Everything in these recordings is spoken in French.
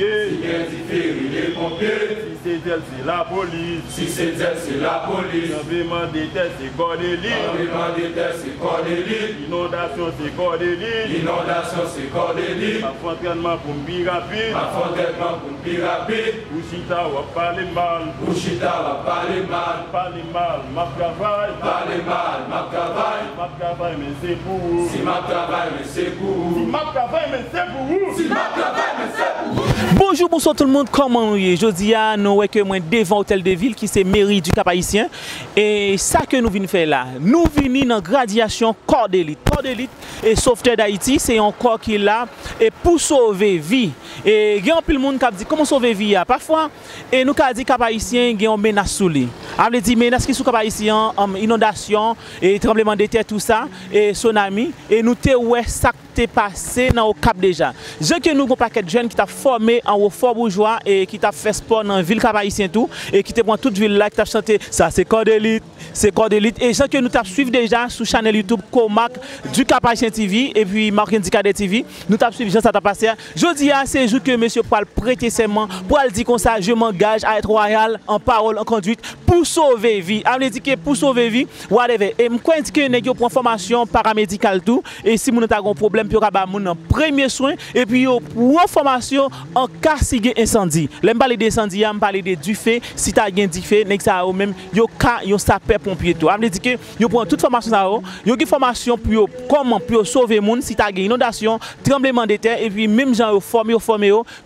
pompiers. Si gen différé les pompiers. Si c'est elle, c'est la police. Si c'est elle, c'est la police. Tremblement de terre, c'est corps d'élite. Tremblement de terre, c'est corps d'élite. Inondation, c'est corps d'élite. Inondation, c'est corps d'élite. Ma entraînement pour me plus rapide. Ma entraînement pour me plus rapide. Ouchita, on va parler mal. Ouchita, on va parler mal. Parler mal, ma travail. Parler mal, ma travail. Ma travail, mais c'est pour vous. Si ma travail, mais c'est pour vous. Si ma travail, mais c'est pour vous. Si ma travail, mais c'est pour vous. Bonjour, bonsoir tout le monde, comment vous êtes? Je dis à nous que moi devant l'hôtel de ville qui c'est mairie du Cap Haïtien. Et ça que nous venons faire là, nous venons dans graduation corps d'élite. Corps d'élite et sauveteur d'Haïti, c'est un corps qui est là et pour sauver vie. Et il y a un peu de monde qui dit comment sauver vie. Parfois, et nous avons dit Cap Haïtien, il y a une menace sous lui. On a dit menace qui sous Cap Haïtien, inondation, et tremblement de terre, tout ça, et tsunami. Et nous te ouais ça qui passé dans le Cap déjà. Je que nous avons un paquet de jeunes qui t'a formé en haut fort bourgeois et qui t'a fait sport dans la ville Cap Haïtien tout et qui te prend toute ville là qui t'a chanté ça c'est corps d'élite, c'est corps d'élite et je que nous t'a suivre déjà sur chaîne YouTube Comac du Cap Haïtien TV et puis Marc Indicadé TV. Nous t'a suivre ça t'a passé. Jeudi à c'est jour que monsieur pour prêter serment pour dire comme ça je m'engage à être royal en parole en conduite pour sauver vie. On dit que pour sauver vie whatever et me crois que nèg yo prend formation paramédicale tout et si moun t'a un problème puis ba moun en premier soin et puis yo prend formation en cas si gen incendie. L'aime parler d'incendie, me parler de du feu, si t'as gen du feu, nèg ça ou même yo ka yo sapeur pompier tout. On dit que yo prend toute formation ça yo gen formation pour comment pour sauver moun si t'as gen inondation, tremblement de terre et puis même gens yo formé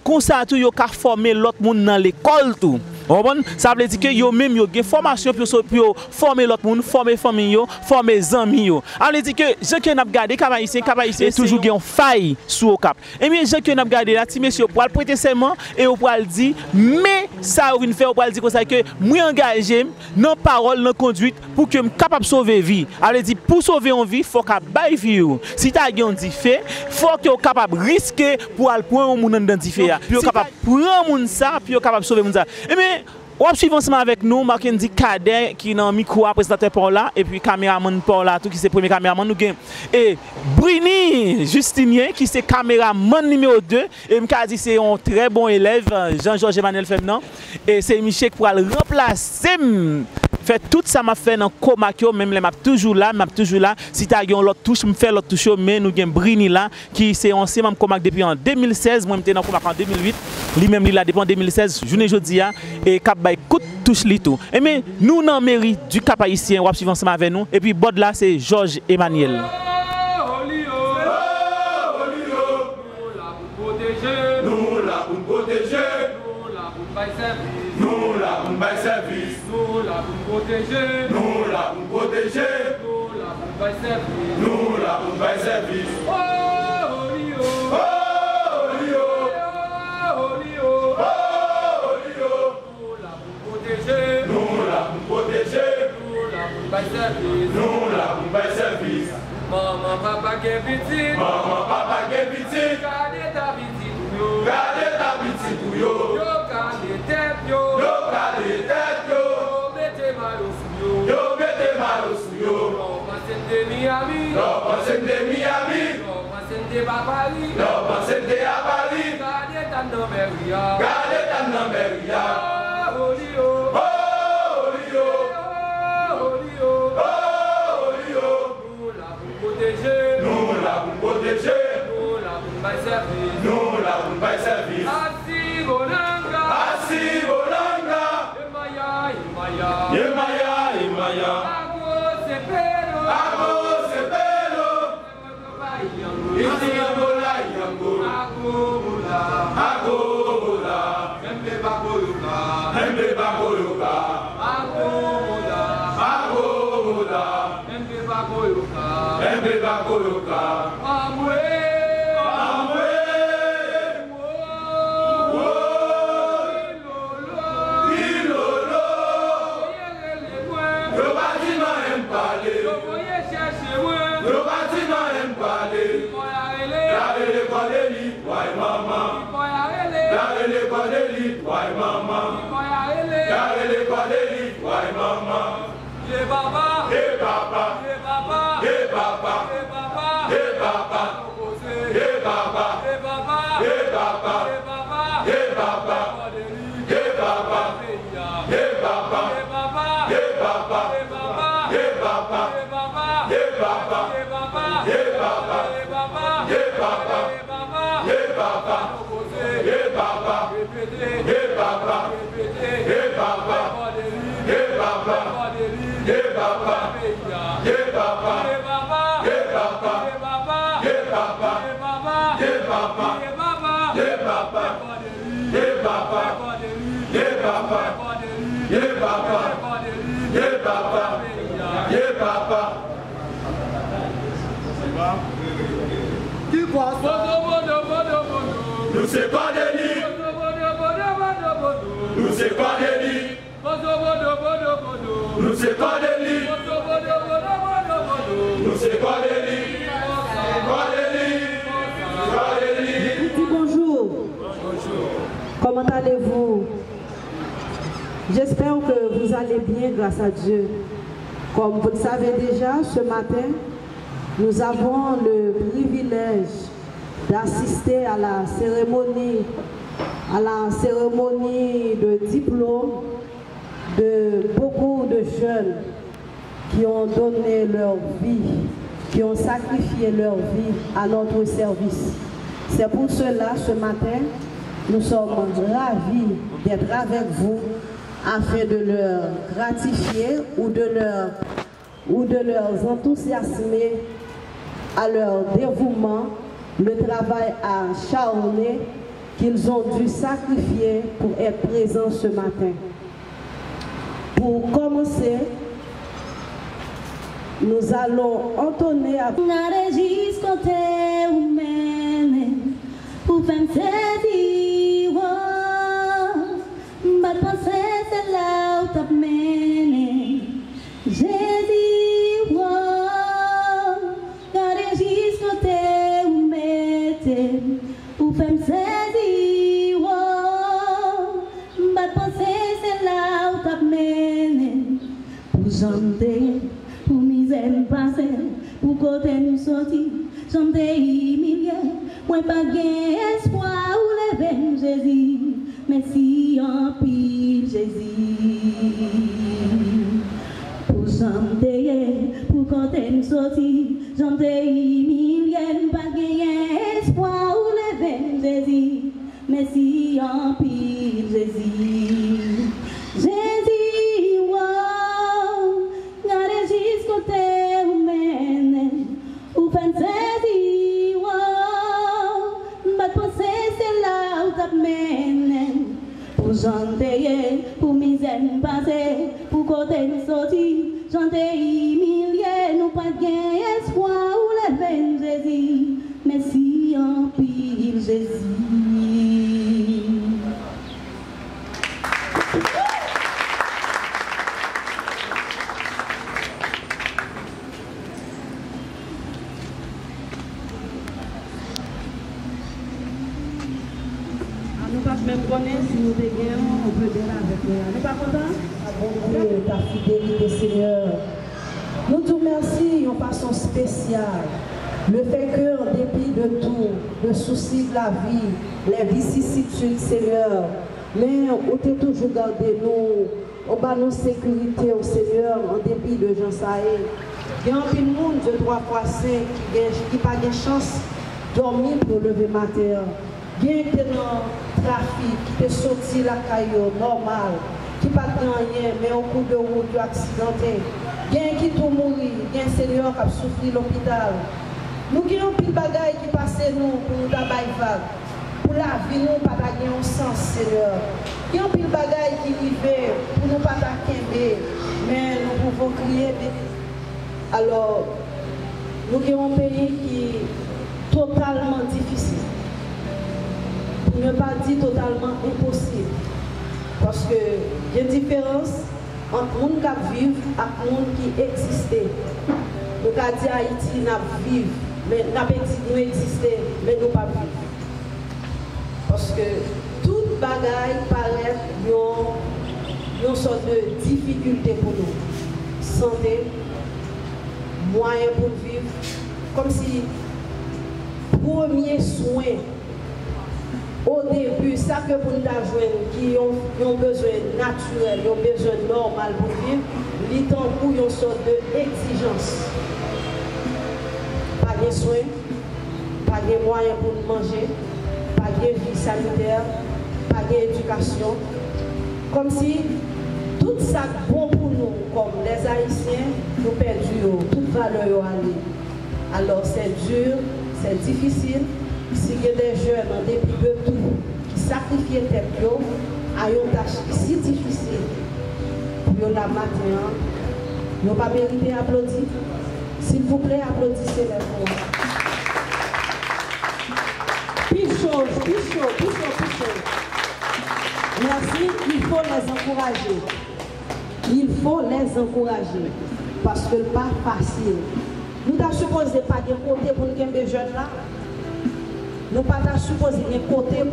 comme ça tout yo ka former l'autre moun dans l'école tout. Ça veut dire que yo même yo gen formation pour former l'autre monde, former famille yo, former amis yo. On veut dire que je que n'a regardé Cap Haïtien toujours gen faille sous au cap. Et bien je que n'a regardé là ti monsieur pour prêter serment et pour dire mais ça vient faire pour dire comme ça que moi engagé dans parole dans conduite pour que me capable sauver vie. On veut dire pour sauver une vie faut qu'a bail vie. Si tu as gen dit fait, faut que capable risquer pour aller prendre un monde dans dit fait. Puis capable prendre monde ça, puis capable sauver monde ça. Et bien on suit ensemble avec nous, Marc Indicadé qui est dans le micro présentateur pour là, et puis caméraman pour là, tout qui c'est premier caméraman nous gagne. Et Brini Justinien qui c'est caméraman numéro 2, et m'a dit c'est un très bon élève, Jean-Georges Emmanuel Femnan, et c'est Michel pour le remplacer. Fait tout ça m'a fait dans Comac même les m'a toujours là si tu as l'autre touche me fait l'autre touche mais nous gagne Brini là qui c'est ancien membre Comac depuis en 2016 moi j'étais dans Comac en 2008 lui même là depuis en 2016 journée jeudi et cap bay coup touche li tout et mais nous dans mairie du Cap Haïtien on va suivre ensemble avec nous et puis bord là c'est Georges Emmanuel. Nous là pour bail service. Nous là pour protéger. Nous là pour protéger. Nous là pour bail service. Nous là pour bail service. Oh Olio. Oh Olio. Oh Olio. Oh Olio. Nous là pour protéger. Nous là pour protéger. Nous là pour bail service. Nous là pour bail service. Maman papa qui est petit. Maman papa qui est petit. Gardez ta petite pour yo. Gardez ta petite pour yo. Yo kale tête yo, mettez mal au sou yo, mettez mal au sou yo. Non pensez de Miami, non pensez de Miami, non pensez de Paris, non pensez de Paris. Gardez ta numéria, gardez ta numéria. Oh Olio, oh Olio, oh Olio, oh Olio. Nous là pour protéger, nous là pour protéger, nous là pour bail service, nous là pour bail service. Asi bonanga, asi bonanga. Yemaya, Yemaya. Ago se pelo. Ago se pelo. Isi Angola, Angola. Ago mula. Ago mula. Embe bakoloka. Embe bakoloka. Ago mula. Ago mula. Embe bakoloka. Embe bakoloka. Amwe. Amwe. Hey papa, hey papa, hey papa, hey papa, hey papa. Qui croit ça? Nous c'est pas des lits. Nous c'est pas des lits. Nous c'est pas des lits. Nous c'est pas des lits. Pas des lits. Pas des lits. Je dis bonjour. Comment allez-vous? J'espère que vous allez bien grâce à Dieu. Comme vous le savez déjà, ce matin, nous avons le privilège d'assister à la cérémonie de diplôme de beaucoup de jeunes qui ont donné leur vie, qui ont sacrifié leur vie à notre service. C'est pour cela, ce matin, nous sommes ravis d'être avec vous afin de leur gratifier ou de leur enthousiasmer à leur dévouement, le travail acharné qu'ils ont dû sacrifier pour être présents ce matin. Pour commencer, nous allons entonner à pour misère passer, pour côté nous sortir, chanter humilié, moi pas gain espoir ou lever Jésus, merci en pile Jésus. Pour chanter, pour côté nous sortir, chanter humilié, pas gain espoir ou lever Jésus, merci en pile Jésus. Jésus, wow, gare jusqu'au terme, ou pensez wow, ma pensée c'est là où t'amène, pour chanter, pour misère passer, pour côté nous sortir, chanter humilié, nous pas gain espoir ou lever Jésus, merci en pile Jésus. même connaître si nous dégainons, on peut bien avec nous. Nous pas contents? Bon Dieu, ta fidélité, Seigneur. Nous te remercions en façon spéciale. Le fait que, en dépit de tout, le souci de la vie, les vicissitudes, Seigneur, mais on t'a toujours gardé nous, on bat nos sécurités au Seigneur, en dépit de Jean Saé. Il y a un peu de monde de 3 fois 5 qui n'a pas de chance de dormir pour lever matin. Il y a un trafic qui est sorti la caillou normal, qui n'a pas de rien, mais au coup de route, il accidenté. Il y a qui tout mourir, il y a un Seigneur qui a souffert l'hôpital. Nous avons un petit bagage qui passe nous pour nous tabailler vague. Pour la vie, nous pas gagner un sens, Seigneur. Il y a un petit bagage qui arrive pour nous pas gagner, mais nous pouvons crier. Alors, nous avons un pays qui est totalement difficile. Pour ne pas dire totalement impossible. Parce que il y a une différence entre le monde qui vit et le monde qui existe. Nous avons dit Haïti n'a vivre, mais nous exister, mais nous pas vivre. Parce que toute bagaille paraît une sorte de difficulté pour nous. Santé, moyens pour vivre, comme si premier soin au début, ça que pour nous jouer, qui ont besoin naturel, ont besoin normal pour vivre, il est en pour une sorte d'exigence. Pas de soins, pas de moyens pour nous manger, pas de vie sanitaire, pas d'éducation. Comme si tout ça bon pour nous, comme les Haïtiens, nous perdons toute valeur à aller. Alors c'est dur, c'est difficile. Si il y a des jeunes en dépit de tout qui sacrifient tête à une tâche si difficile, pour la matin, nous n'avons pas mérité d'applaudir. S'il vous plaît, applaudissez les voix. Plus chaud. Merci, il faut les encourager. Il faut les encourager. Parce que ce n'est pas facile. Nous ne supposons pas de côté pour nous des jeunes là. Nous ne pas supposé de côté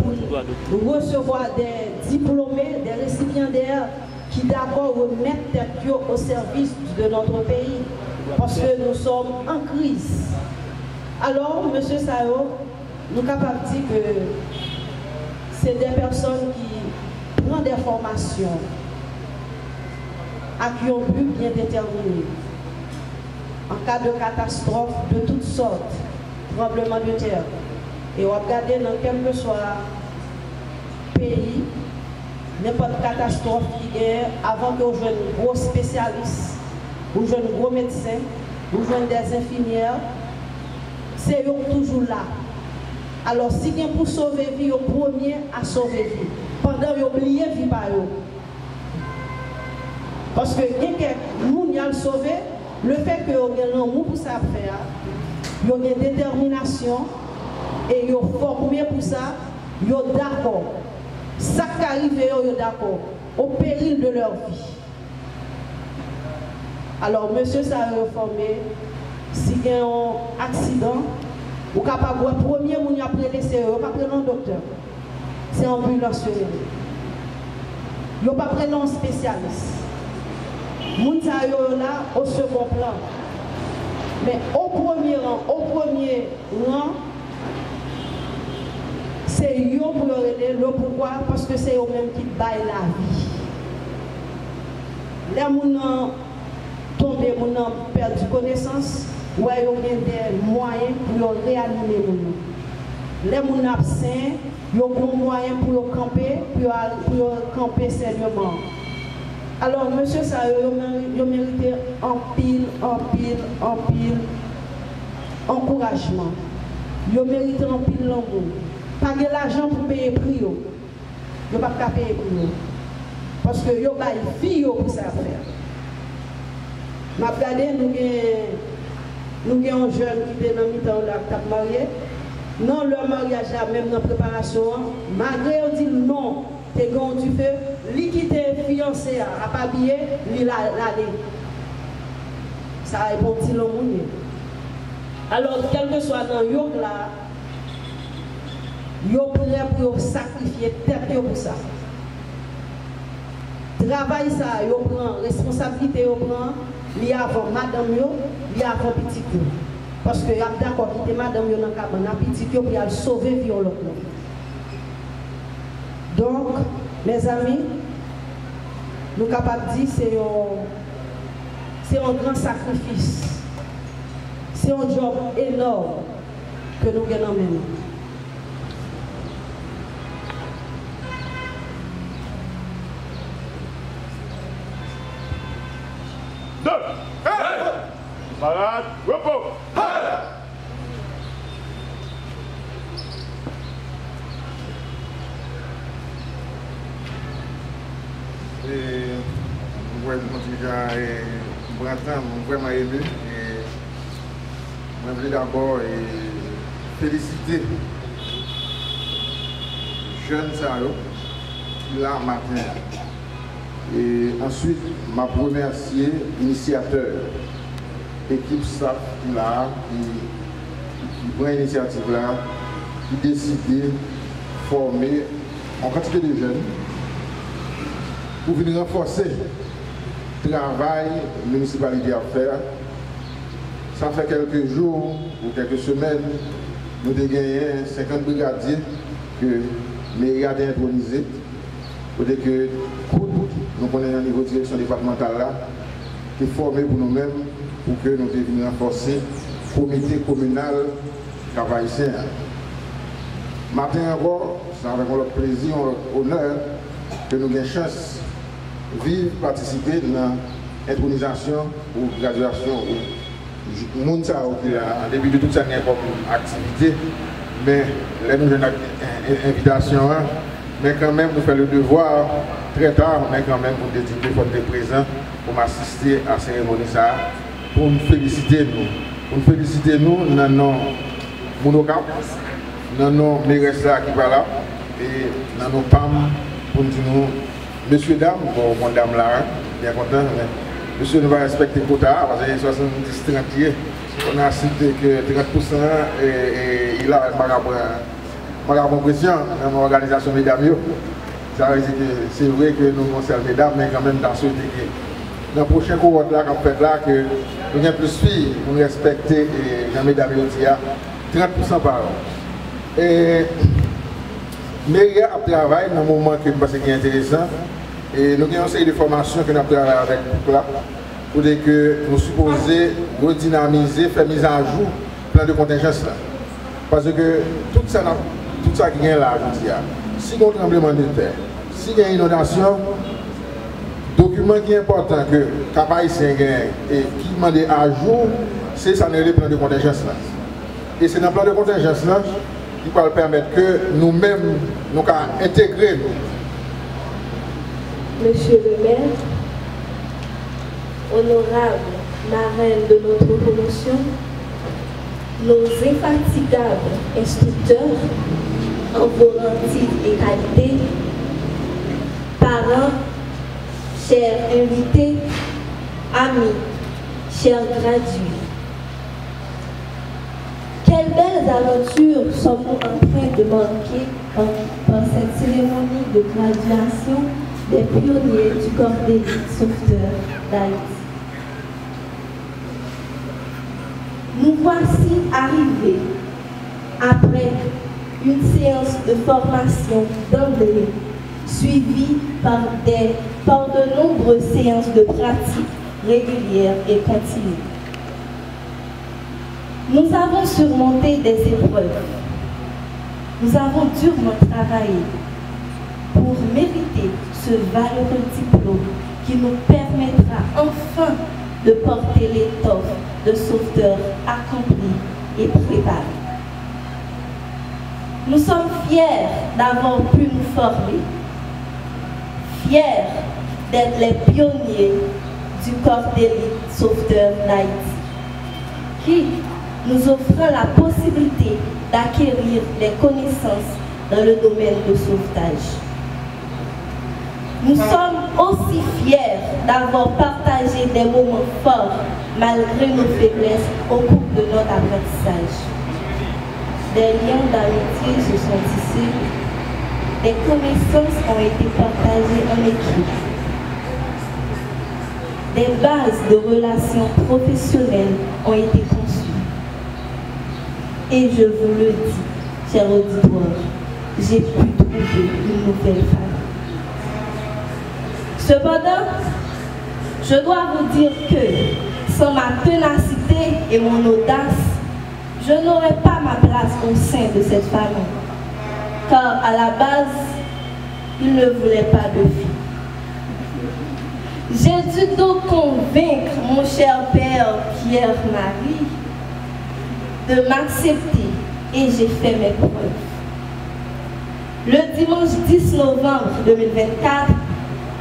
pour recevoir des diplômés, des récipiendaires qui d'abord remettent tête au service de notre pays. Parce que nous sommes en crise. Alors, M. Sao, nous sommes capables de dire que c'est des personnes qui prennent des formations à qui ont but bien déterminé. En cas de catastrophe de toutes sortes, tremblement de terre, et on va regarder dans quel que soit pays, n'importe catastrophe qui est, avant que vous jouiez un gros spécialiste, vous jouiez un gros médecin, vous jouiez des infirmières, c'est eux toujours là. Alors si vous pour sauver vie, vous premier à sauver vie. Pendant que vous oubliez vie par eux. Parce que quelqu'un qui a sauvé, le fait que vous avez un amour pour ça faire, vous avez une détermination et vous êtes formé pour ça, vous êtes d'accord. Ça qui arrive, vous êtes d'accord. Au péril de leur vie. Alors, monsieur, ça a formé. Si il y a un accident, vous êtes capable de premier, vous n'avez pas laissé, vous n'avez pas pris un docteur. C'est ambulance. Vous n'avez pas pris un spécialiste. Moun sa yo là au second plan. Mais au premier rang, c'est yo pour aider le pourquoi parce que c'est eux même qui baillent la vie. Les moun tombé, moun perdu connaissance, ouais yo gen des moyens pour réanimer moun. Les moun absents, yo bon moyen pour camper, pour camper sérieusement. Alors, monsieur Sao, il mérite en pile encouragement. Il mérite en pile l'amour. Pas de l'argent pour payer le prix. Il ne pas payer le prix. Parce que il y a des filles pour ça faire. Je regarde, nous avons un jeune qui est dans le mi-temps qui est marié. Non, le mariage, même dans la préparation, malgré on dit non. T'es grand du feu, lui qui t'est fiancé à pas habillé, lui l'aller. Ça a un petit long monde. Alors, quel que soit dans York là, yo prêt pour sacrifier tête pour ça. Travail ça, yo prend responsabilité, yo prend, li avant madame yo, li avant petit yo. Parce que y a d'accord quitter madame yo dans cabane, petit yo pour sauver vie l'autre. Donc, mes amis, nous sommes capables de dire que c'est un grand sacrifice. C'est un job énorme que nous gagnons maintenant. Parade, repos. Moi, vraiment ému. Je voulais d'abord féliciter jeune Sao là matin. Et ensuite, m'a remercié l'initiateur, l'équipe staff qui là, qui prend l'initiative là, qui décide de former en quantité de jeunes pour venir renforcer le travail que la municipalité a fait. Ça fait quelques jours ou quelques semaines, nous avons gagné 50 brigadiers que la mairie a intronisés. Pour dire que nous connaissons un niveau de direction départementale là, qui est formé pour nous-mêmes pour que nous devions renforcer le comité communal Cap-Haïtien. Matin encore, c'est avec notre plaisir, notre honneur que nous avons chance vivre, participer dans l'intronisation ou graduation. Le monde a en début de toute cette activité, mais là nous avons une invitation, mais quand même nous faisons le devoir très tard, mais quand même pour dédier votre présent pour m'assister à la cérémonie ça, pour nous féliciter nous. Pour nous féliciter nous dans nos monocapes, dans nos maires qui va là, et dans nos PAM, pour nous dire, messieurs, dames, bon, madame là, bien content, mais monsieur ne va respecter le quota, parce qu'il y a 70-30, on a cité que 30% et il a une pression dans l'organisation mesdames. Ça veut dire que c'est vrai que nous conservons mesdames, mais quand même dans ce décret. Dans le prochain cohorte là, qu'on fait là, que nous avons plus filles, nous respectons les mesdames, 30% par an. Et Mairie a travaillé dans un moment qui est intéressant. Et nous avons une série de formations que nous avons travaillé avec là pour que nous supposons redynamiser, faire mise à jour le plan de contingence là. Parce que tout ça qui est là, je dis, si il y a un tremblement de terre, s'il y a une inondation, document qui est important que Cap Haïtien et qui demande à jour, c'est ça le plan de contingence là. Et c'est dans le plan de contingence là qui va permettre que nous-mêmes nous intégrer. Monsieur le maire, honorable marraine de notre promotion, nos infatigables instructeurs en volonté et qualité, parents, chers invités, amis, chers gradués. Quelles belles aventures sommes-nous en train de marquer par cette cérémonie de graduation des pionniers du corps d'élite sauveteur d'Haïti. Nous voici arrivés après une séance de formation d'emblée, suivie par de nombreuses séances de pratique régulières et continues. Nous avons surmonté des épreuves. Nous avons durement travaillé pour mériter ce valeureux diplôme qui nous permettra enfin de porter l'étoffe de sauveteurs accomplis et préparés. Nous sommes fiers d'avoir pu nous former, fiers d'être les pionniers du corps d'élite sauveteurs d'Haïti, qui nous offrent la possibilité d'acquérir des connaissances dans le domaine du sauvetage. Nous sommes aussi fiers d'avoir partagé des moments forts malgré nos faiblesses au cours de notre apprentissage. Des liens d'amitié se sont tissés, des connaissances ont été partagées en équipe, des bases de relations professionnelles ont été conçues. Et je vous le dis, chers auditeurs, j'ai pu trouver une nouvelle famille. Cependant, je dois vous dire que sans ma ténacité et mon audace, je n'aurais pas ma place au sein de cette famille. Car à la base, il ne voulait pas de fille. J'ai dû donc convaincre mon cher père Pierre-Marie de m'accepter et j'ai fait mes preuves. Le dimanche 10 novembre 2024,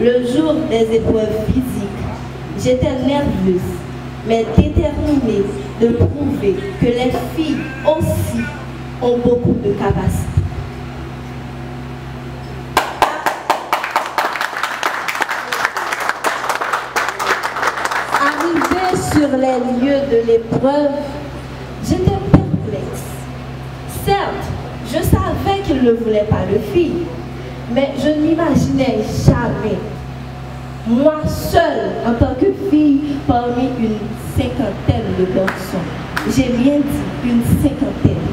le jour des épreuves physiques, j'étais nerveuse, mais déterminée de prouver que les filles aussi ont beaucoup de capacités. Arrivée sur les lieux de l'épreuve, j'étais perplexe. Certes, je savais qu'il ne voulait pas de filles, mais je n'imaginais jamais, moi seule, en tant que fille, parmi une cinquantaine de garçons. J'ai bien dit une cinquantaine.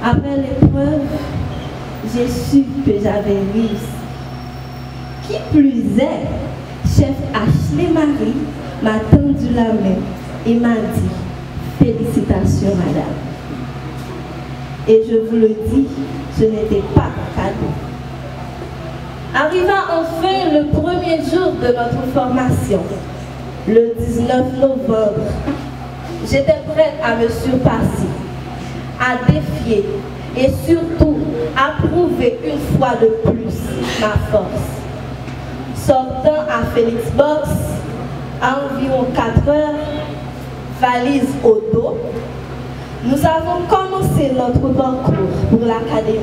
Après l'épreuve, j'ai su que j'avais réussi. Qui plus est, chef Ashley Marie m'a tendu la main et m'a dit « Félicitations, madame ». Et je vous le dis, ce n'était pas cadeau. Arriva enfin le premier jour de notre formation, le 19 novembre. J'étais prête à me surpasser, à défier et surtout à prouver une fois de plus ma force. Sortant à Félix Box, à environ 4 heures, valise au dos, nous avons commencé notre parcours pour l'académie.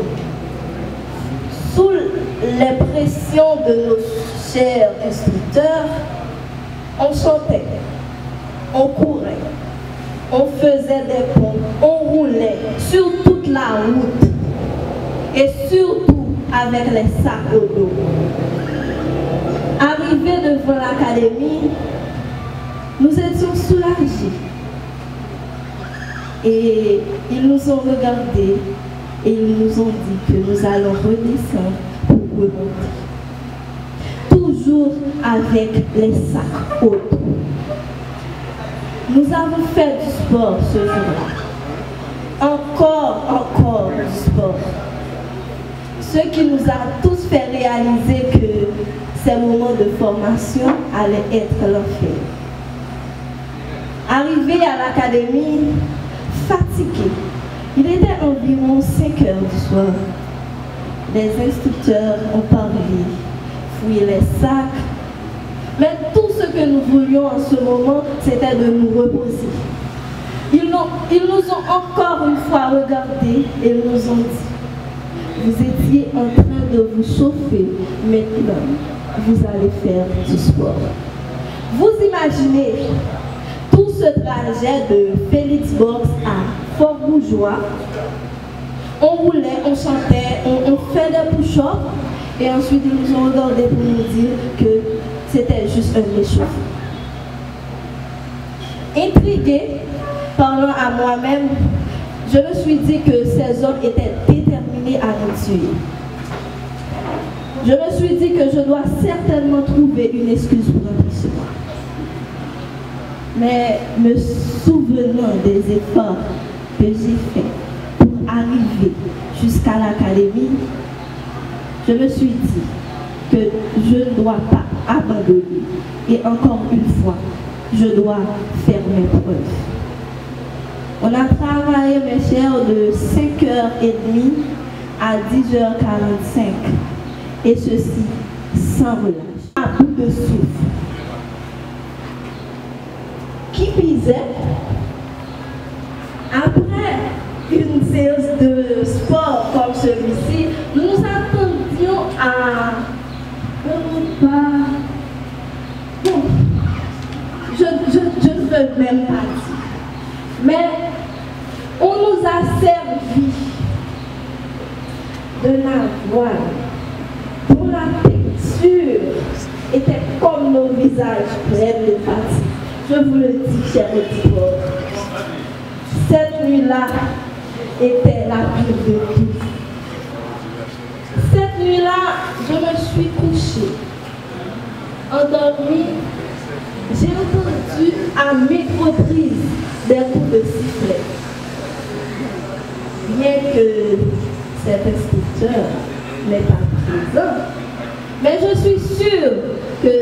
Sous les pressions de nos chers instructeurs, on chantait, on courait, on faisait des ponts, on roulait sur toute la route et surtout avec les sacs au dos. Arrivés devant l'académie, nous étions soulagés et ils nous ont regardés et ils nous ont dit que nous allons redescendre pour remonter. Toujours avec les sacs au dos. Nous avons fait du sport ce jour-là. Encore du sport. Ce qui nous a tous fait réaliser que ces moments de formation allaient être l'enfer. Arrivé à l'académie, fatigué, il était environ 5 heures du soir. Les instructeurs ont parlé, fouillé les sacs, mais tout ce que nous voulions en ce moment, c'était de nous reposer. Ils nous ont encore une fois regardés et nous ont dit: vous étiez en train de vous chauffer, maintenant vous allez faire du sport. Vous imaginez tout ce trajet de Félix Box à Fort-Bourgeois. On roulait, on chantait, on fait des push-ups et ensuite ils nous ont regardé pour nous dire que c'était juste un échauffement. Intriguée, parlant à moi-même, je me suis dit que ces hommes étaient déterminés à nous tuer. Je me suis dit que je dois certainement trouver une excuse pour rentrer chez moi. Mais me souvenant des efforts que j'ai faits pour arriver jusqu'à l'académie, je me suis dit que je ne dois pas abandonner. Et encore une fois, je dois faire mes preuves. On a travaillé, mes chers, de 5h30 à 10h45. Et ceci sans relâche, à bout de souffle. Qui pisait? Après une séance de sport comme celui-ci, nous nous attendions à un repas. Bon, je ne veux même pas dire. Mais on nous a servi de la voile dont la texture était comme nos visages pleins de fatigue. Je vous le dis, chers auditeurs, cette nuit-là était la pire de toutes. Cette nuit-là, je me suis couchée, endormie. J'ai entendu à maintes reprises des coups de sifflet. Bien que cet instructeur n'est pas présent, mais je suis sûre que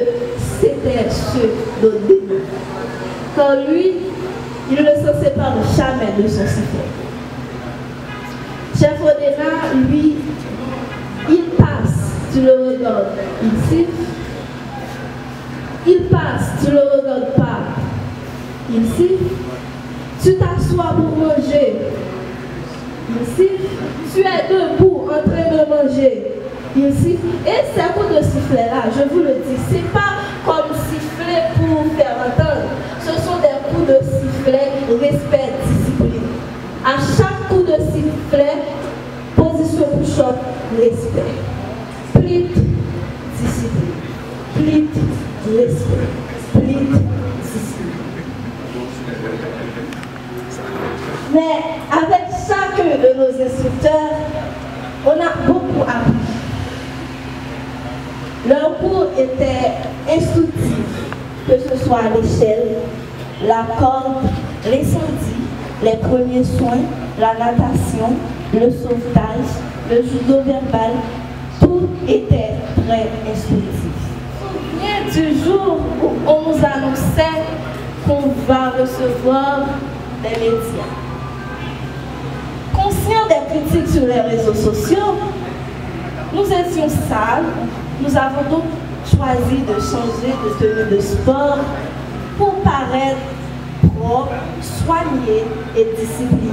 c'était ceux d'Odéna. Car lui, il ne se sépare jamais de son sifflet. Chef Odéna, lui, il passe, tu le regardes, il siffle. Il passe, tu ne le regardes pas, il siffle. Tu t'assois pour manger, il siffle. Tu es debout en train de manger, il siffle. Et ces coups de sifflet-là, je vous le dis, ce n'est pas comme siffler pour faire entendre. Ce sont des coups de sifflet, respect, discipline. À chaque coup de sifflet, position push-up, respect. Split, discipline. Split, respect. Split, discipline. Mais avec chacun de nos instructeurs, on a beaucoup appris. Leur cours était instructif, que ce soit l'échelle, la corde, l'incendie, les premiers soins, la natation, le sauvetage, le judo verbal. Tout était très instructif. Souviens du jour où on nous annonçait qu'on va recevoir des médias. Conscients des critiques sur les réseaux sociaux, nous étions sales. Nous avons donc choisi de changer de tenue de sport pour paraître propre, soigné et discipliné.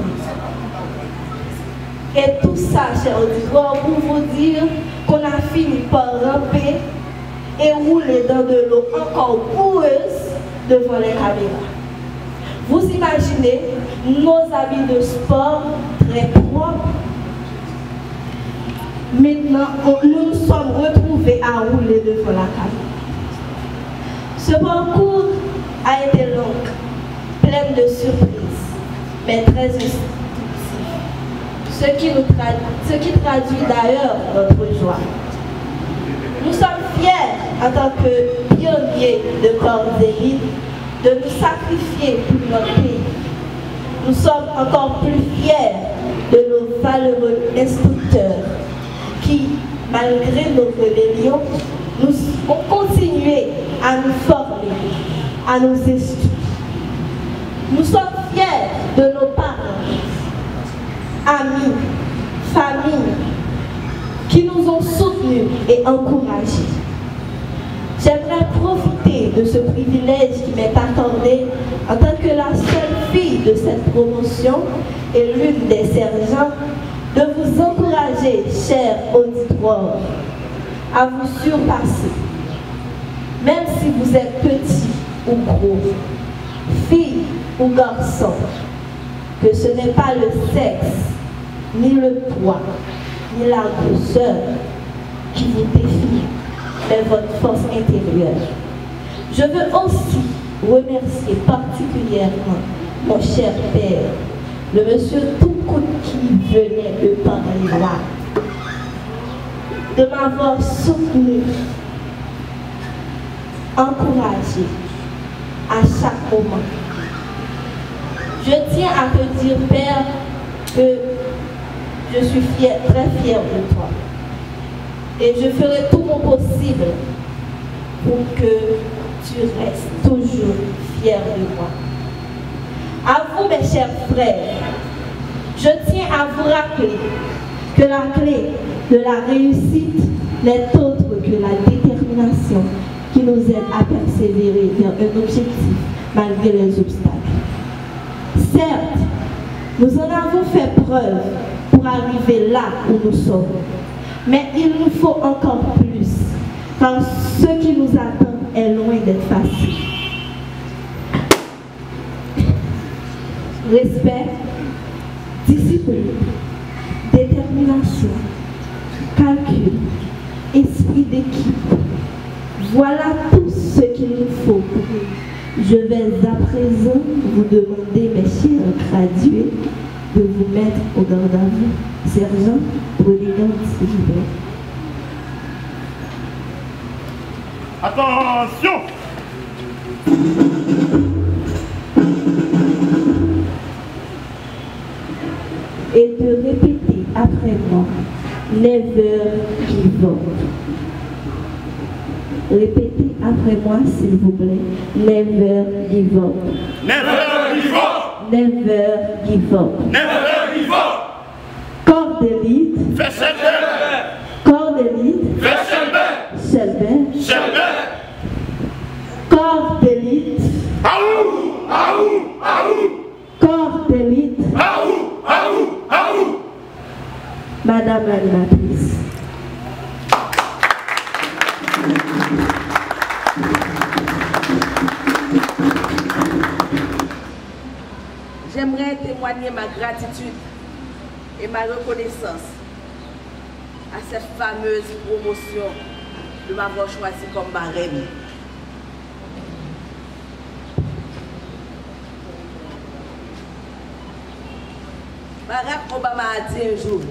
Et tout ça, cher auditoire, pour vous dire qu'on a fini par ramper et rouler dans de l'eau encore boueuse devant les caméras. Vous imaginez nos habits de sport très propres. Maintenant, nous nous sommes retrouvés à rouler devant la caméra. Ce parcours a été long, plein de surprises, mais très instructif. Ce qui traduit d'ailleurs notre joie. Nous sommes fiers, en tant que pionniers de corps d'élite, de nous sacrifier pour notre pays. Nous sommes encore plus fiers de nos valeureux instructeurs qui, malgré nos rébellions, ont continué à nous former, à nous instruire. Nous sommes fiers de nos parents, amis, familles, qui nous ont soutenus et encouragés. J'aimerais profiter de ce privilège qui m'est accordé en tant que la seule fille de cette promotion et l'une des sergents, de vous encourager, chers auditeurs, à vous surpasser. Même si vous êtes petit ou gros, fille ou garçon, que ce n'est pas le sexe, ni le poids, ni la grosseur qui vous défie, mais votre force intérieure. Je veux aussi remercier particulièrement mon cher père, le monsieur Toukout qui venait de parler là, de m'avoir soutenu, encouragé à chaque moment. Je tiens à te dire, père, que je suis très fière de toi. Et je ferai tout mon possible pour que tu restes toujours fier de moi. À vous, mes chers frères, je tiens à vous rappeler que la clé de la réussite n'est autre que la détermination qui nous aide à persévérer vers un objectif malgré les obstacles. Certes, nous en avons fait preuve pour arriver là où nous sommes. Mais il nous faut encore plus, car ce qui nous attend est loin d'être facile. Respect, discipline, détermination, calcul, esprit d'équipe. Voilà tout ce qu'il nous faut. Je vais à présent vous demander, mes chers gradués, de vous mettre au garde à vue. Sergent, prenez garde, s'il vous plaît. Attention! Et de répéter après moi, never give up. Répétez après moi, s'il vous plaît, never give up. Never give up! Never give up. Never give up! Corps d'élite. Fais Shelbert! Corps d'élite. Fais Shelbert! Shelbert. Shelbert! Corps d'élite. Aou! Aou! Aou! Corps d'élite. Aou! Aou! Aou! Madame l'animatrice. J'aimerais témoigner ma gratitude et ma reconnaissance à cette fameuse promotion de m'avoir choisi comme marraine. Barack Obama a dit un jour,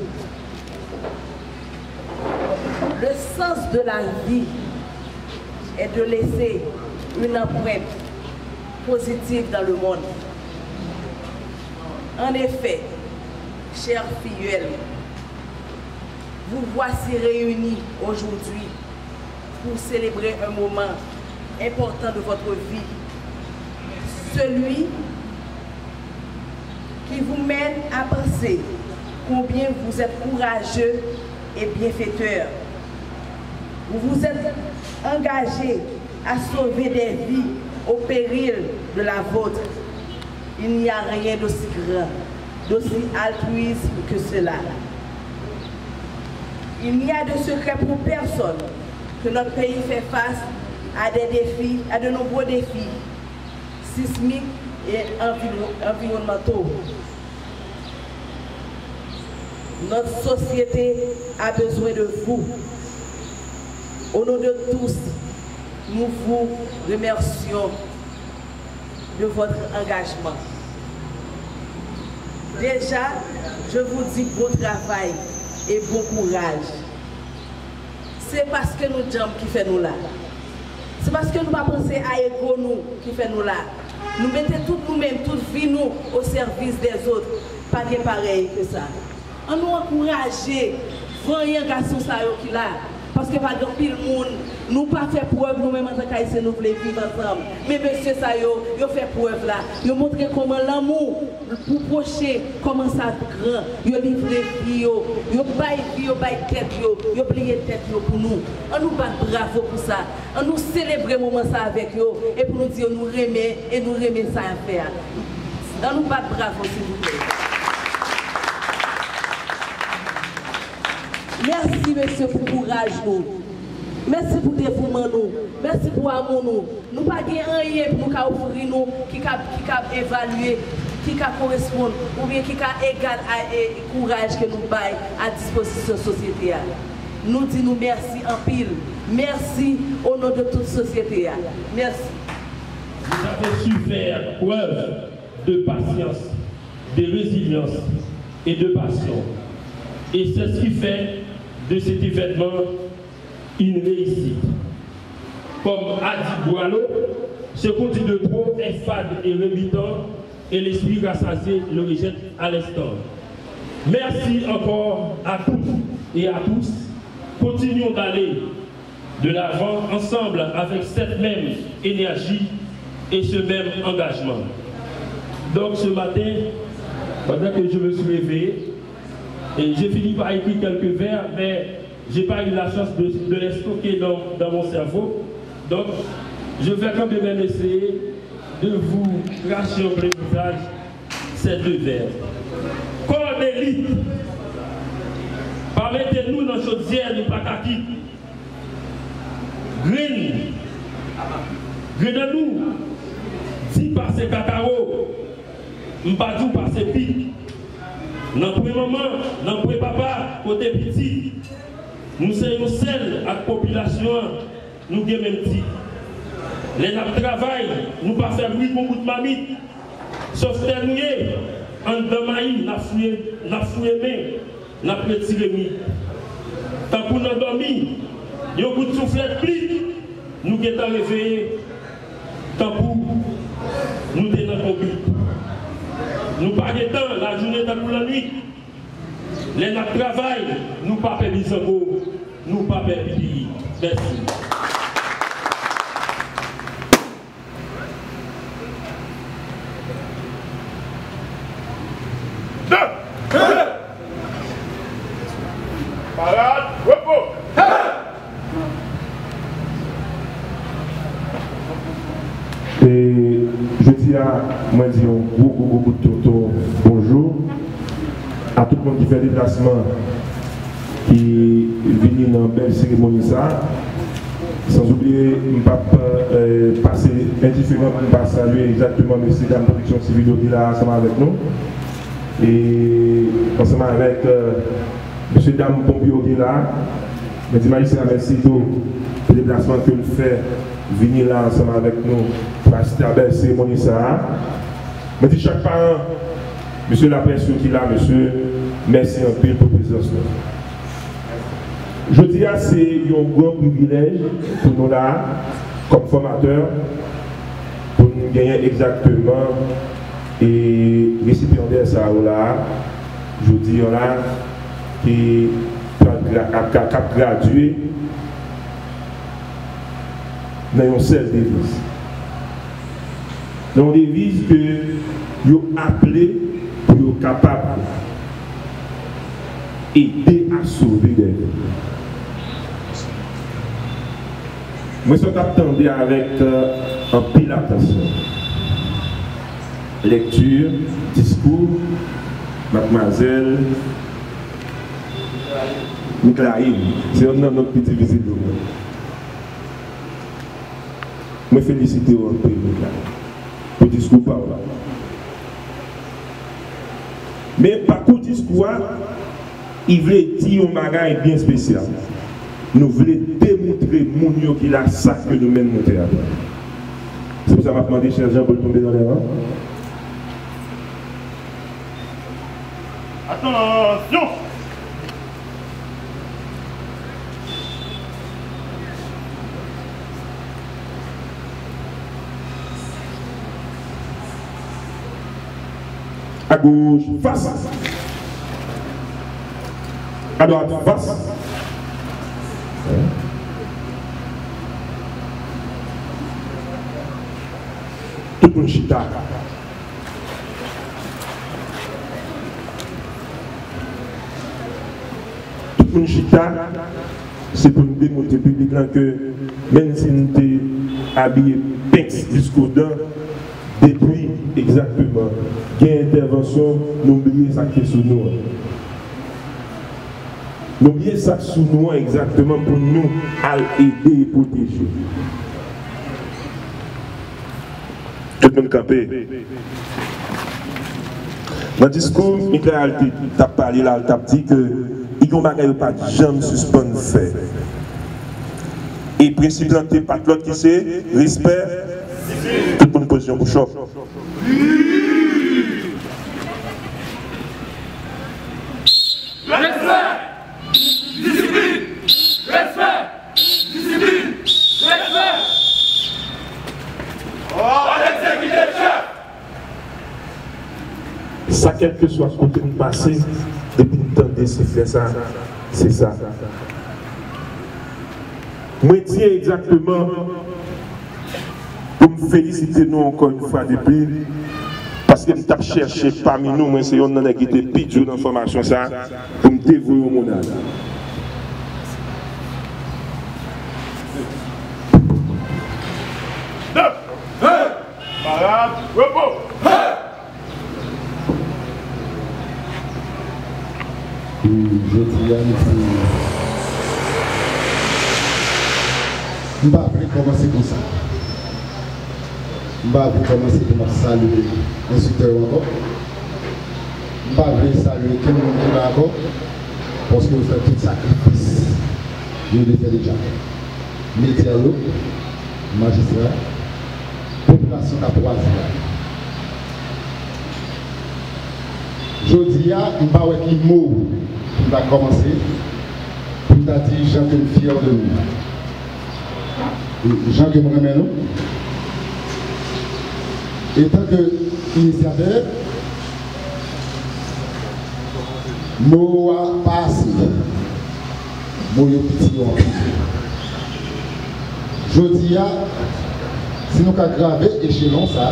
le sens de la vie est de laisser une empreinte positive dans le monde. En effet, chère filleule, vous voici réunis aujourd'hui pour célébrer un moment important de votre vie. Celui qui vous mène à penser combien vous êtes courageux et bienfaiteur. Vous vous êtes engagé à sauver des vies au péril de la vôtre. Il n'y a rien d'aussi grand, d'aussi altruiste que cela. Il n'y a de secret pour personne que notre pays fait face à des défis, à de nombreux défis sismiques et environnementaux. Notre société a besoin de vous. Au nom de tous, nous vous remercions de votre engagement. Déjà, je vous dis bon travail et bon courage. C'est parce que nous sommes qui fait nous là. C'est parce que nous ne pas penser à ego nous qui fait nous là. Nous mettons tout nous-mêmes, toute vie nous au service des autres. Pas de pareil que ça. On nous encourager, voyons garçon ça qui là. Parce que par exemple, le monde, nous pas fait preuve nous-mêmes en tant qu'Haïtiens, nous voulons vivre ensemble. Mais monsieur ça yo fait preuve là. Yo montre comment l'amour pour procher comment ça grand. Yo livre vie yo bail vie yo bail tête yo plier tête yo pour nous. On nous bat bravo pour ça. On nous célébrer moment ça avec yo et pour nous dire nous remet et nous remet ça à faire. On nous bat bravo s'il vous plaît. Merci, monsieur, pour le courage, nous. Merci pour le dévouement, nous. Merci pour l'amour, nous. Nous n'avons pas rien pour nous offrir, nous, qui a évalué, qui a correspond, ou bien qui a égal à courage que nous baillons à disposition de la société. Nous disons merci en pile. Merci au nom de toute la société. Merci. Vous avez su faire preuve de patience, de résilience et de passion. Et c'est ce qui fait de cet événement une réussite. Comme a dit Boileau, ce qu'on dit de trop est fade et rebutant et l'esprit rassasié le rejette à l'instant. Merci encore à toutes et à tous. Continuons d'aller de l'avant ensemble avec cette même énergie et ce même engagement. Donc ce matin, pendant que je me suis réveillé, et j'ai fini par écrire quelques vers, mais je n'ai pas eu la chance de les stocker dans mon cerveau. Donc, je vais quand même essayer de vous cracher au plein visage ces deux vers. Corps d'élite, permettez-nous dans chaudière de Pakaki. Green, nous, dit par ces cacao, m'padou par ces pics. Dans le premier moment, dans le premier papa, côté petit, nous sommes seuls à la population, nous sommes même petits. Les nappes travail, nous ne pas faire bruit pour bout de mamie. Sauf que nous, en dedans maïs, nous avons fouillé main, nous avons retiré mi. Tant pour nous dormir, nous avons de soufflette pli, nous sommes réveillés. Tant pour nous sommes dans le but. Nous pas de temps, la journée dans la nuit. Les nappes travail, nous pas perdre nous pas perdre. Merci. Parade, repos. Et je dis à moi dire beaucoup de toto bonjour à tout le monde qui fait déplacement, qui vient dans une belle cérémonie ça. Sans oublier, je ne vais pas passer indifférent pour ne pas saluer exactement M. Dame Protection Civile qui est là ensemble avec nous. Et ensemble avec M. Dame Pompio qui est là. Je dis merci pour le déplacement que nous fait venir là ensemble avec nous pour assister à la belle cérémonie ça. Je dis chaque parent, monsieur la presse qui est là, monsieur, merci un peu pour la présence. Je dis que c'est un grand privilège pour nous là, comme formateurs, pour nous gagner exactement et récipiendaire ça là, je dis là, qui gradué dans une seule devise. Dans une devise que vous appelez pour être capable d'aider à sauver des vies. Moi, je t'attendais avec un pile attention. Lecture, discours, mademoiselle Miklaïm. C'est un notre petit visite. Je félicite un peu Miklaïm pour le discours par là. Mais par contre, le discours, il voulait dire un bagage bien spécial. Nous voulons démontrer mon qu'il a ça que nous menons au théâtre. C'est pour ça que je vais demander, cher Jean, pour tomber dans les rangs. Attention! À gauche, face. À droite, face. Tout le monde chita. Tout le monde chita, c'est pour nous démontrer publiquement que même si nous sommes habillés pince jusqu'au dents, depuis exactement, il y a une intervention, n'oubliez ça qui est sous nous. N'oubliez ça sous nous exactement pour nous aider et protéger. Tout le monde campé. Dans le discours, Michael a parlé là, il a dit que il n'y a pas de jamais suspendre faire. Et le principe de pas l'autre qui c'est respect. Tout le monde position pour choc. Respect! Discipline! Respect! Discipline! Respect! Oh, l'exécutif chef! Ça, quel que soit ce côté de passé, depuis le temps de faire ça, c'est ça. Moi, je tiens exactement pour me féliciter nous encore une fois depuis, parce que nous avons cherché parmi nous, moi, c'est un qui était pidou dans la formation, ça, pour me dévouer au monde. Parade, repos! Je dis à nous, je vais commencer comme ça. Je vais commencer par saluer l'instructeur encore. Je vais saluer tout le monde qui est là encore. Parce que vous faites tout sacrifice. Je le fais déjà. Médias, magistrats, population de la Croisière. Je dis à un baou qui mot pour commencer, pour dire Jean que nous fiers de nous. Jean que nous remercions. Et tant que initiateur, nous avons passé, nous avons petit en plus. Je dis à, si nous avons gravé échelon ça,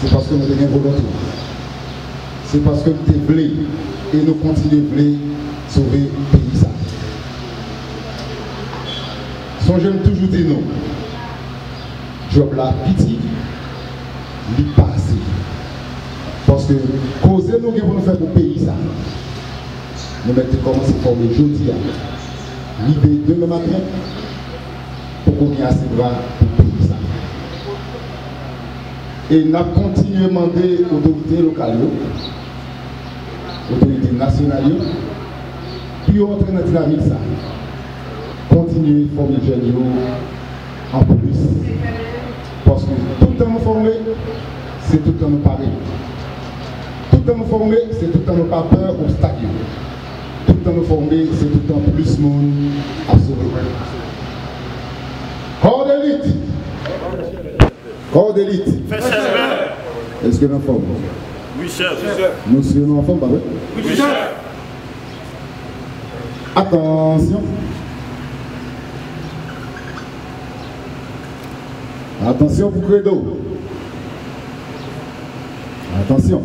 c'est parce que nous avons une volonté. C'est parce que nous sommes blés et nous continuons de sauver le pays. Ça. Songez toujours dire nous. Job la pitié, lui passer. Parce que causer nous pour nous faire pour le pays. Ça. Nous mettons commencer à former jeudi, l'idée demain matin, pour qu'on ait assez bras pour le pays. Ça. Et nous avons continué à demander aux autorités locales, autorités nationales, puis entrer dans la dynamique ça. Continuer à former les jeunes en plus. Parce que tout le temps nous former, c'est tout le temps nous parler. Tout le temps nous former, c'est tout le temps nous pas peur ou stagner. Tout le temps nous former, c'est tout le temps plus de monde à sauver. Corps d'élite! Corps d'élite! Est-ce que nous sommes? Oui, chef. Nous sommes en forme, pas vrai? Oui, chef. Attention. Attention pour Credo. Attention.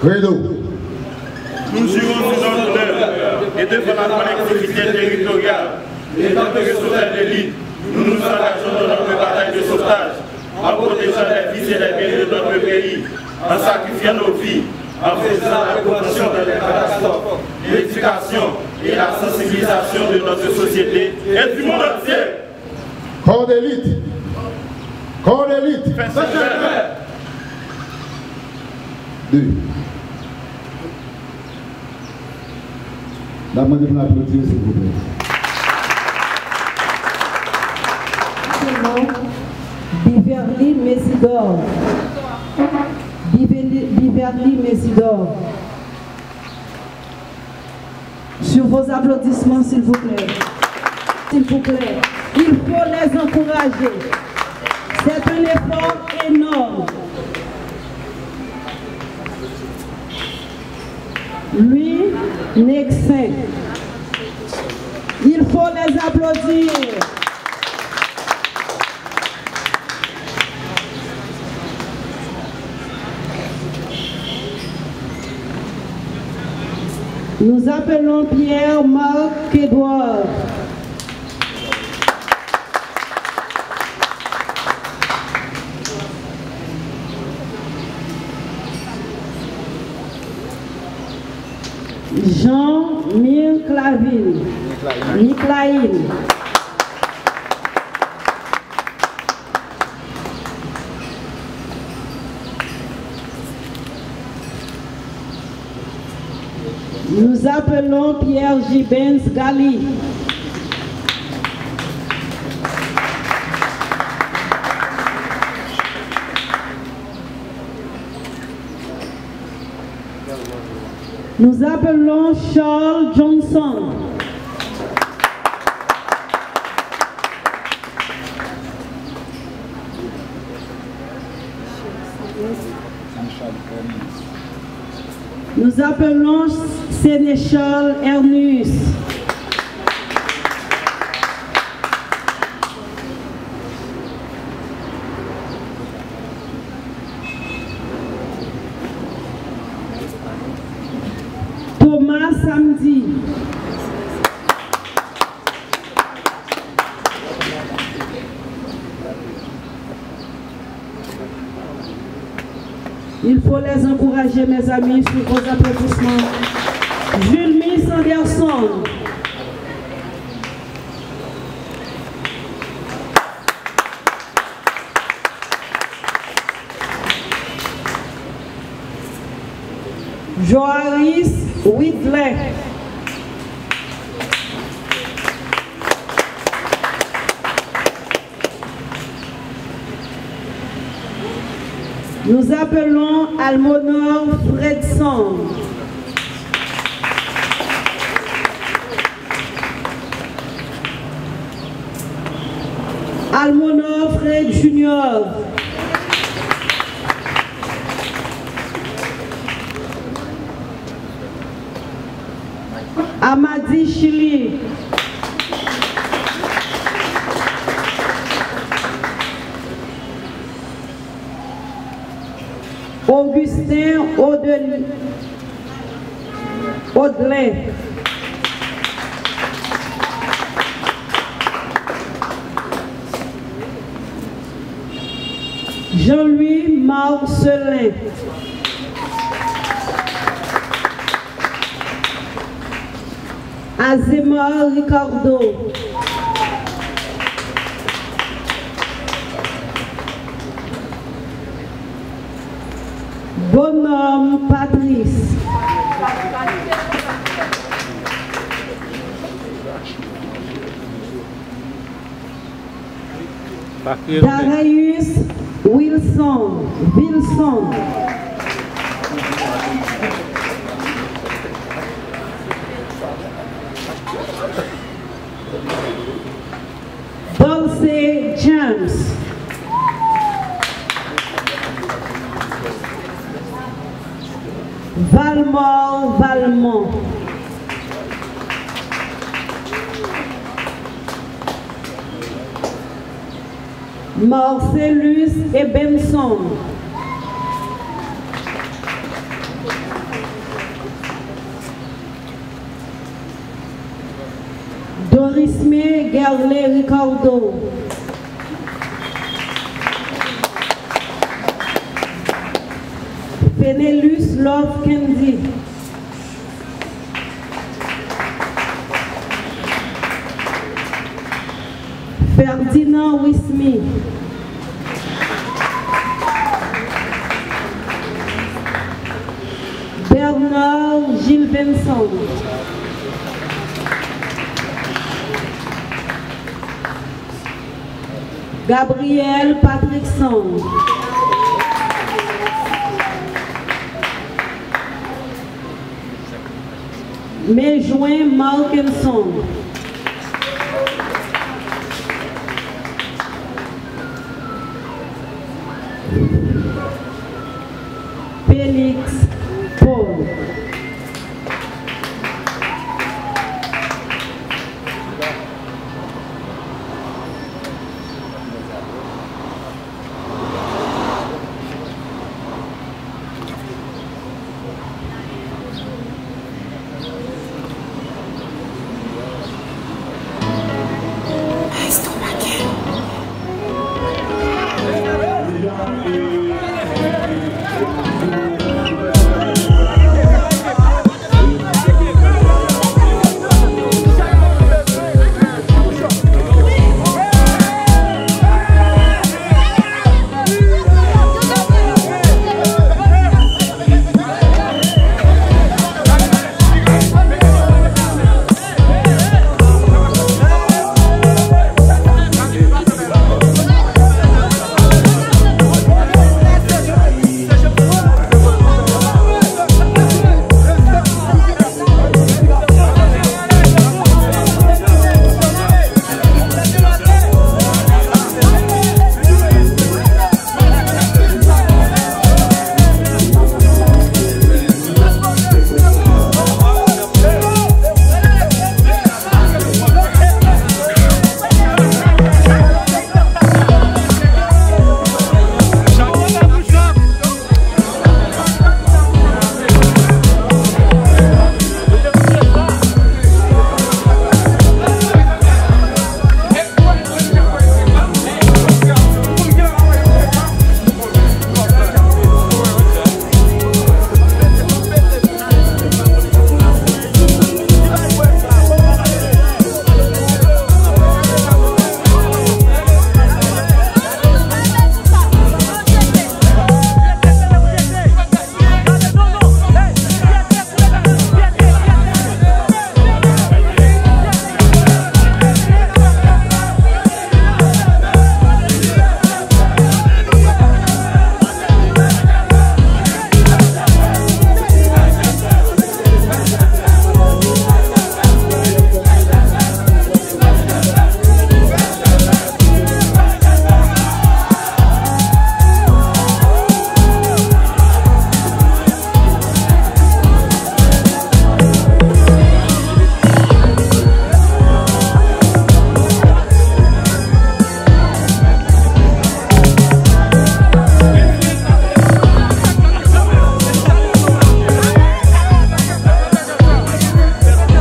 Credo. Nous jurons sous notre honneur et devant la collectivité territoriale et tant que sauveteurs d'élite, nous nous engageons dans notre bataille de sauvetage en protégeant les vies et les biens de notre pays, en sacrifiant nos vies, en faisant la prévention des catastrophes, l'éducation et la sensibilisation de notre société et du monde entier. Corps d'élite. Corps d'élite. Deux. La main de l'applaudir, s'il vous plaît. Biverly Messidor. Biverly Messidor. Sur vos applaudissements, s'il vous plaît. S'il vous plaît. Il faut les encourager. C'est un effort énorme. Lui, Nexin. Il faut les applaudir. Nous appelons Pierre-Marc Édouard. Jean-Mille Claville. Niclaïne. Nous appelons Pierre Gibens Gali. Nous appelons Charles Johnson. Nous appelons Sénéchal Ernus. Thomas Samedi. Il faut les encourager, mes amis, sur vos applaudissements. Jules Miss Anderson. Joaris Whitley. Nous appelons Almonor Fredson. Almonor Fred Junior. Amadi Chili. Augustin Audelin. Jean-Louis Marcelin. Azema Ricardo. Bonhomme Patrice. Darius Wilson. Dulce James. Valmore Valmont. Marcellus et Benson. Dorisme Gerle Ricardo. Penelus Love Kendi. Ferdinand Wismi. Bernard Gilles Vincent. Gabriel Patrickson. Méjoin Malkinson.